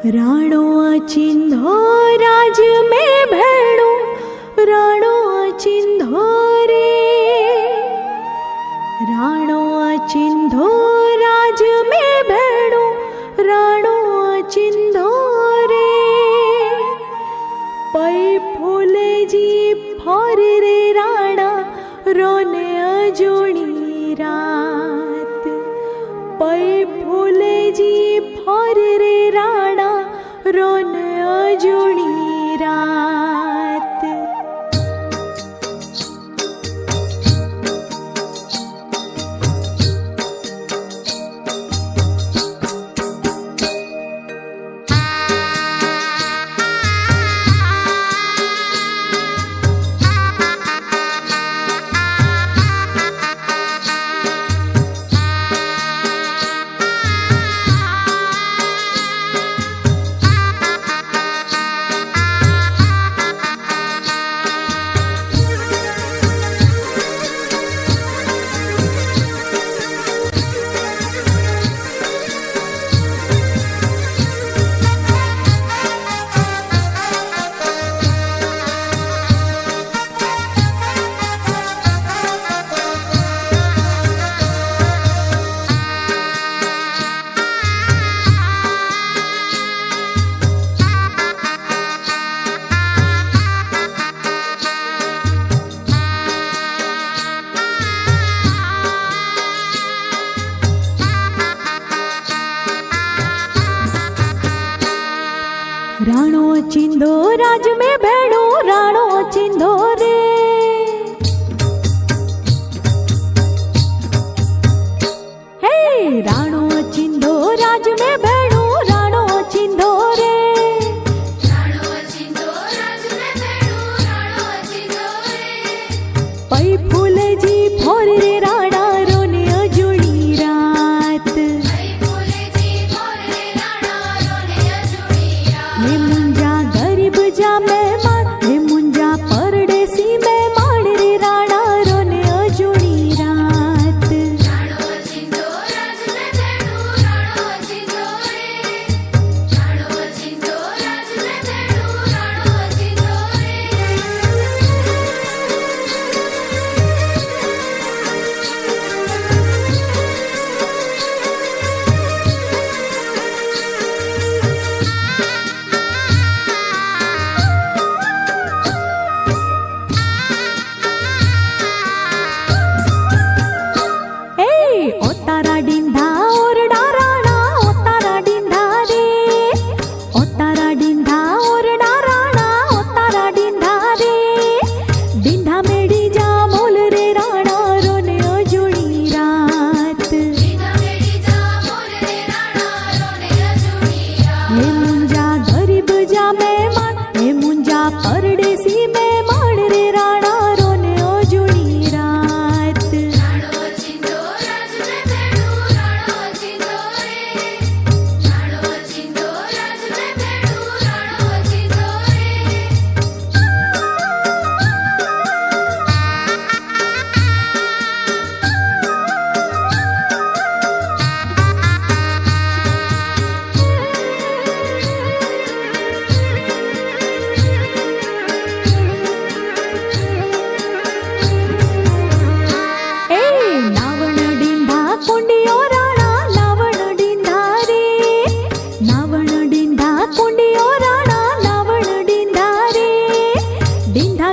राणो चिंधो राज में भेड़ो, राणो चिंधो रे, राणो चिंधो राज में भेड़ो, राणो चिंधो रे, पै फूले जी फर रे राणा रोने अजोणी रात, पै फूले जी फर रे राणा रोने अजोणी रात। राणो चिंधो राज में भेड़ो, राणो चिंधो रे, हे राणो चिंधो राज में भेड़ो, राणो चिंधो रे, राणो चिंधो राज में भेड़ो, राणो चिंधो रे, पै फूले जी फोर रे राणा रोने अजोड़ी रात, पै फूले जी फोर रे राणा रोने अजोड़ी रात। हे मुंजा गरीब जा मेहमान, हे मुंजा परदेसी मेहमान रे राणा रोने अजोड़ी रात। राणो चिंधो राज में भेड़ो, राणो चिंधो रे, राणो चिंधो राज में भेड़ो, राणो चिंधो रे। ए ओ तारा डिंढा ओरडा राणा, ओ तारा डिंढा रे, ओ तारा डिंढा ओरडा राणा, ओ तारा डिंढा रे, डिंढा मेडी जा मोल रे राणा रोने अजोड़ी रात। बिना मेरी जा मोर रे राणा रोने अजोड़ी रात। हे मुंजा गरीब जा मेहमान, हे मुंजा परदेसी मेहमान रे राणा रोने अजोड़ी रात। राणो चिंधो राज में भेड़ो, राणो चिंधो रे, राणो चिंधो राज में भेड़ो, राणो चिंधो रे। ए नावण डिंढा कुंडियो राणा, नावण डिंढा रे, नावण डिंढा कुंडियो राणा, नावण डिंढा रे, डिंढा